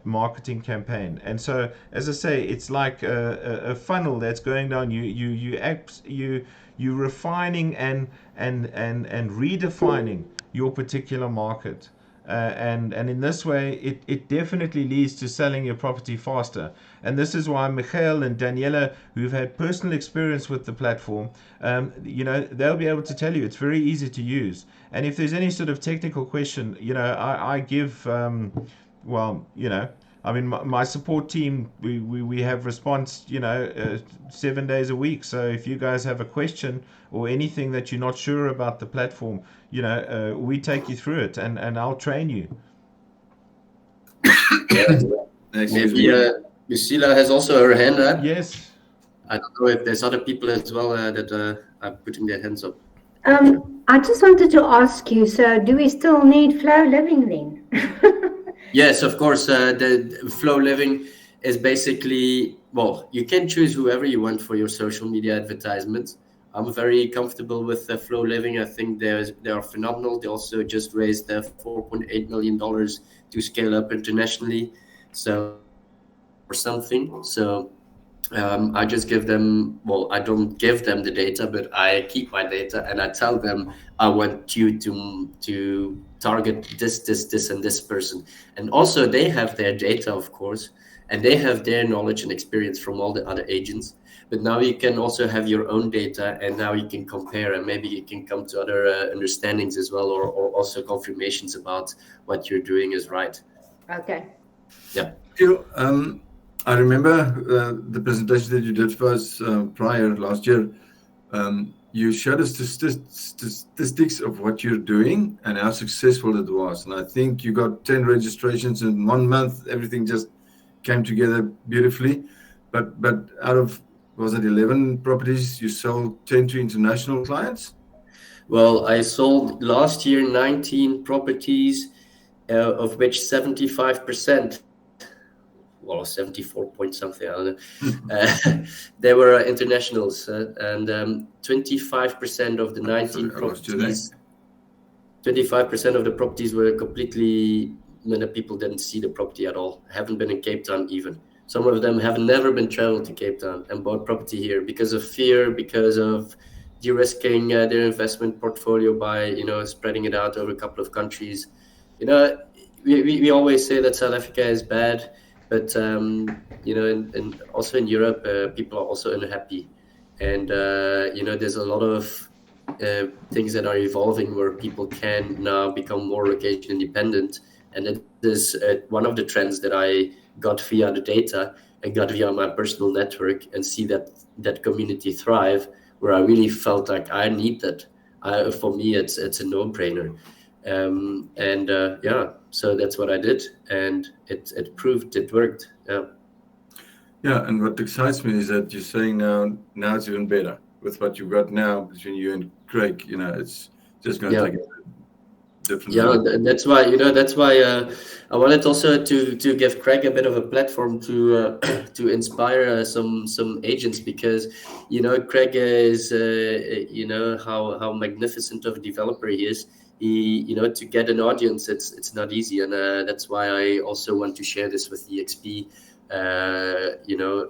S3: marketing campaign. And so, as I say, it's like a funnel that's going down. You refining and redefining your particular market. And in this way, it definitely leads to selling your property faster. And this is why Michael and Daniela, who've had personal experience with the platform, they'll be able to tell you it's very easy to use. And if there's any sort of technical question, I give, my support team, we have response, 7 days a week. So if you guys have a question or anything that you're not sure about the platform, we take you through it, and I'll train you.
S2: Maybe Lucila has also her hand up.
S3: Yes.
S2: I don't know if there's other people as well that are putting their hands up.
S6: I just wanted to ask you, so do we still need Flow Living then?
S2: Yes, of course. The Flow Living is basically, you can choose whoever you want for your social media advertisements. I'm very comfortable with Flow Living. I think they are phenomenal. They also just raised $4.8 million to scale up internationally. So, or something. So I just give them, I don't give them the data, but I keep my data and I tell them, I want you to target this, and this person. And also they have their data, of course, and they have their knowledge and experience from all the other agents. But now you can also have your own data, and now you can compare, and maybe you can come to other understandings as well, or also confirmations about what you're doing is right.
S6: Okay.
S2: Yeah.
S1: I remember the presentation that you did for us prior last year. You showed us the statistics of what you're doing and how successful it was. And I think you got 10 registrations in 1 month. Everything just came together beautifully. But out of, was it 11 properties, you sold 10 to international clients?
S2: Well, I sold last year 19 properties, of which 75%, well, 74 point something, I don't know, they were internationals, and 25% of the 19 properties, 25% of the properties were completely, when the people didn't see the property at all, haven't been in Cape Town even. Some of them have never been traveled to Cape Town and bought property here because of fear, because of de-risking their investment portfolio by, you know, spreading it out over a couple of countries. You know, we always say that South Africa is bad, but you know, and also in Europe, people are also unhappy, and you know, there's a lot of things that are evolving where people can now become more location independent, and it is one of the trends that I got via the data and got via my personal network, and see that community thrive, where I really felt like I need that. For me, it's a no-brainer. Yeah, so that's what I did, and it proved it worked.
S1: Yeah, and what excites me is that you're saying now it's even better with what you've got now between you and Craig. You know, it's just going to take a different.
S2: Yeah, that's why, you know, I wanted also to give Craig a bit of a platform to inspire some agents, because, you know, Craig is you know how magnificent of a developer he is. You know, to get an audience, it's not easy, and that's why I also want to share this with EXP. You know,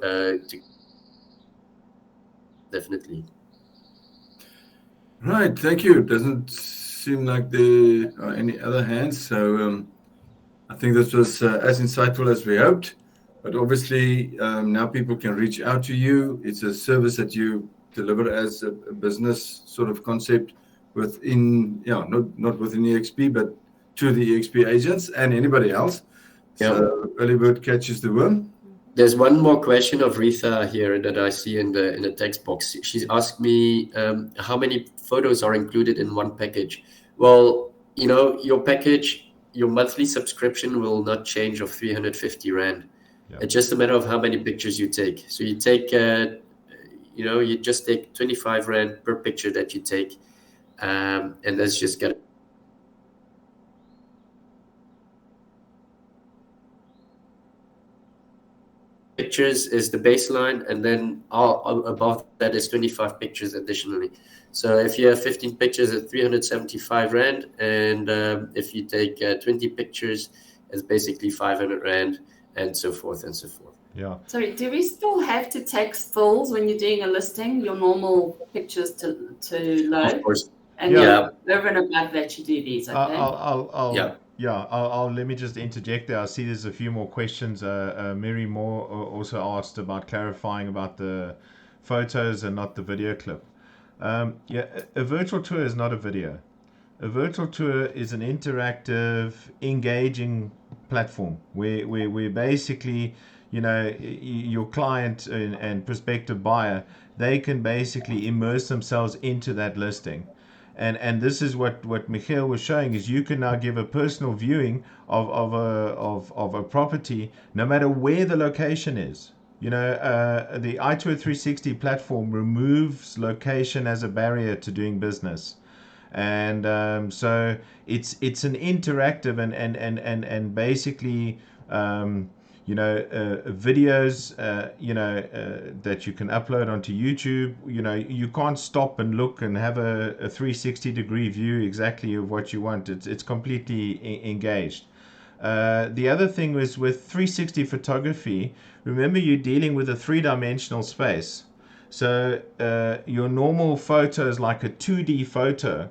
S2: definitely.
S1: Right, thank you. It doesn't seem like there are any other hands, so I think this was as insightful as we hoped. But obviously, now people can reach out to you. It's a service that you deliver as a business sort of concept within, not within EXP, but to the EXP agents and anybody else. So early bird catches the worm.
S2: There's one more question of Rita here that I see in the text box. She's asked me how many photos are included in one package. Well, you know, your package, your monthly subscription will not change of 350 Rand. Yeah. It's just a matter of how many pictures you take. So you take, you know, you just take 25 Rand per picture that you take. And let's just get pictures is the baseline, and then all above that is 25 pictures additionally. So if you have 15 pictures at 375 Rand, and if you take 20 pictures, it's basically 500 Rand, and so forth and so forth.
S3: Yeah.
S4: Sorry, do we still have to take stills when you're doing a listing, your normal pictures to load?
S2: Of course.
S4: And over and above that, you do these, okay?
S3: I'll let me just interject there. I see there's a few more questions. Mary Moore also asked about clarifying about the photos and not the video clip. A virtual tour is not a video. A virtual tour is an interactive, engaging platform where basically, you know, your client and prospective buyer, they can basically immerse themselves into that listing. And this is what Michiel was showing, is you can now give a personal viewing of a property no matter where the location is. You know, the iTour360 platform removes location as a barrier to doing business. And so it's an interactive and basically you know, videos, you know, that you can upload onto YouTube. You know, you can't stop and look and have a 360-degree view exactly of what you want. It's completely engaged. The other thing was with 360 photography, remember you're dealing with a three-dimensional space. So your normal photo is like a 2D photo.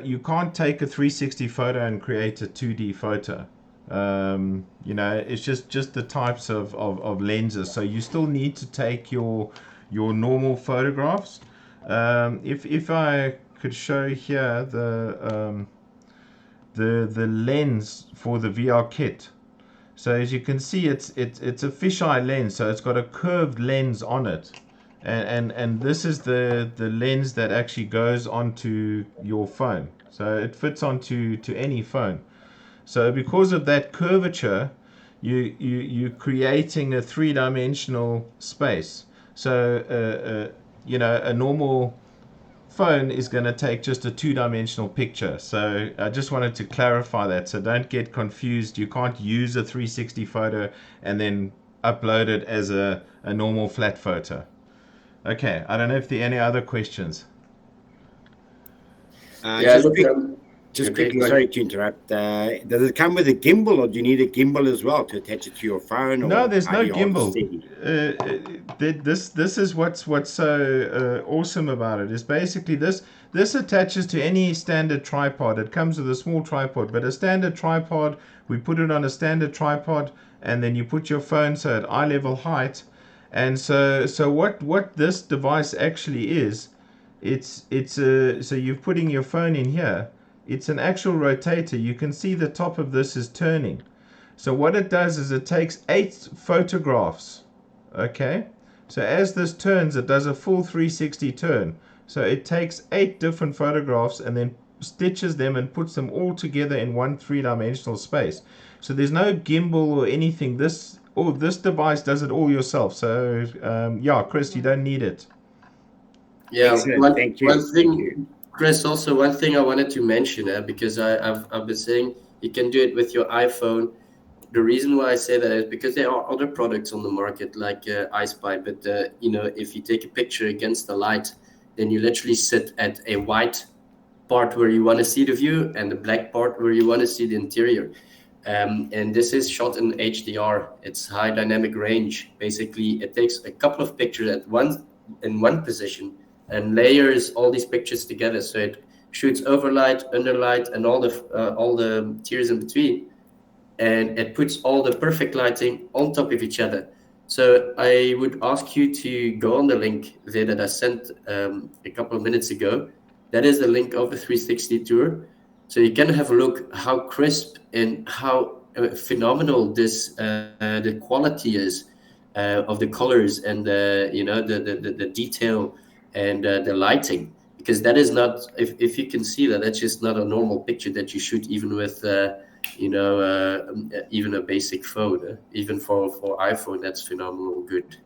S3: You can't take a 360 photo and create a 2D photo. You know, it's just the types of lenses. So you still need to take your your normal photographs. If I could show here the lens for the VR kit. So as you can see, it's a fisheye lens, so it's got a curved lens on it, and this is the lens that actually goes onto your phone. So it fits onto any phone. So because of that curvature, you're creating a three-dimensional space. So a normal phone is going to take just a two-dimensional picture. So I just wanted to clarify that, so don't get confused. You can't use a 360 photo and then upload it as a normal flat photo. Okay, I don't know if there are any other questions.
S2: Just
S7: quickly, sorry to interrupt. Does it come with a gimbal, or do you need a gimbal as well to attach it to your phone?
S3: No, there's no gimbal. This is what's so awesome about it. Is basically this attaches to any standard tripod. It comes with a small tripod, but a standard tripod, we put it on a standard tripod, and then you put your phone so at eye level height. And so what this device actually is, so you're putting your phone in here. It's an actual rotator. You can see the top of this is turning. So what it does is it takes 8 photographs. Okay, so as this turns, it does a full 360 turn. So it takes 8 different photographs and then stitches them and puts them all together in one three-dimensional space. So there's no gimbal or anything. This device does it all yourself. So yeah, Chris, you don't need it.
S2: Yeah,
S7: Thank you.
S2: one thing, Chris, also one thing I wanted to mention, because I've been saying you can do it with your iPhone. The reason why I say that is because there are other products on the market like iSpy, but if you take a picture against the light, then you literally sit at a white part where you want to see the view and the black part where you want to see the interior. And this is shot in HDR. It's high dynamic range. Basically, it takes a couple of pictures in one position and layers all these pictures together. So it shoots overlight, underlight, and all the tiers in between. And it puts all the perfect lighting on top of each other. So I would ask you to go on the link there that I sent a couple of minutes ago. That is the link of the 360 tour. So you can have a look how crisp and how phenomenal the quality is of the colors and the detail and the lighting. Because that is not, if you can see that, that's just not a normal picture that you shoot even with even a basic phone. Even for iPhone, that's phenomenal good.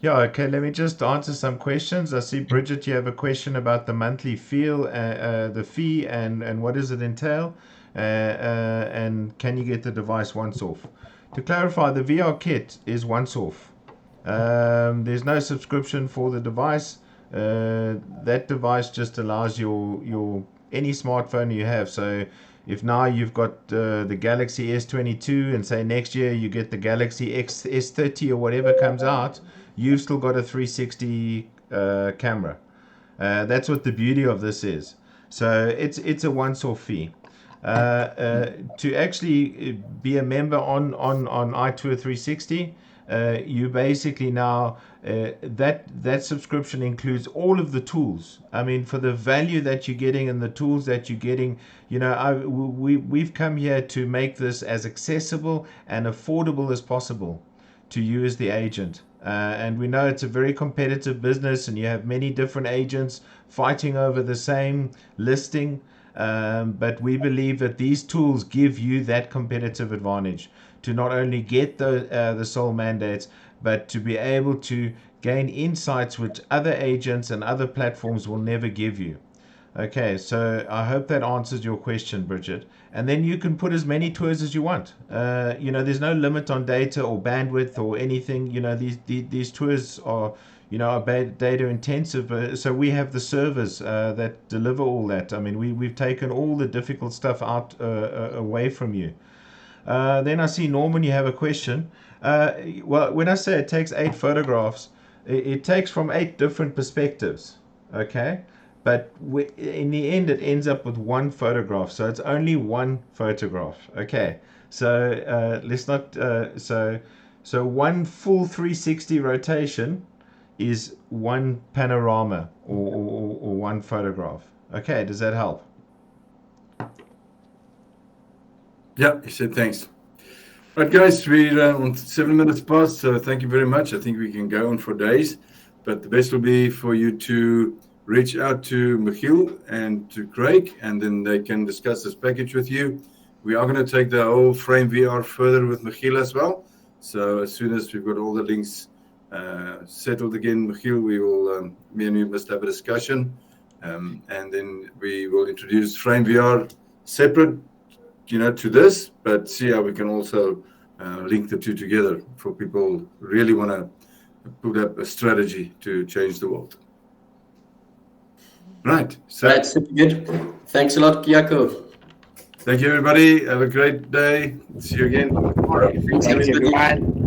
S3: Yeah, okay, let me just answer some questions. I see, Bridget, you have a question about the monthly fee and what does it entail, and can you get the device once off? To clarify, the VR kit is once off. There's no subscription for the device. That device just allows your any smartphone you have. So if now you've got the Galaxy S22 and say next year you get the Galaxy S30 or whatever comes out, you've still got a 360 camera. That's what the beauty of this is. So it's a once-off fee. To actually be a member on iTour360, you basically now that subscription includes all of the tools. I mean, for the value that you're getting and the tools that you're getting, we've come here to make this as accessible and affordable as possible to you as the agent. And we know it's a very competitive business and you have many different agents fighting over the same listing. But we believe that these tools give you that competitive advantage to not only get the sole mandates, but to be able to gain insights which other agents and other platforms will never give you. Okay, so I hope that answers your question, Bridget. And then you can put as many tours as you want. There's no limit on data or bandwidth or anything. These tours are data intensive. So we have the servers that deliver all that. I mean, we've taken all the difficult stuff out away from you. Then I see, Norman, you have a question. Well, when I say it takes 8 photographs, it takes from 8 different perspectives. Okay. But in the end, it ends up with 1 photograph. So it's only 1 photograph. Okay. So let's not. So So one full 360 rotation is one panorama or one photograph. Okay, does that help?
S1: Yeah, he said thanks. Right, guys, we're on 7 minutes past, so thank you very much. I think we can go on for days, but the best will be for you to reach out to Michiel and to Craig, and then they can discuss this package with you. We are going to take the whole Frame VR further with Michiel as well. So as soon as we've got all the links settled again, Michiel, we will, me and you must have a discussion, and then we will introduce Frame VR separate, to this, but see how we can also link the two together for people who really want to put up a strategy to change the world. Right. So
S2: That's super good. Thanks a lot, Jaco.
S1: thank you, everybody. Have a great day. See you again.
S2: Thanks,
S7: Thank you,
S2: everybody.
S7: everyone.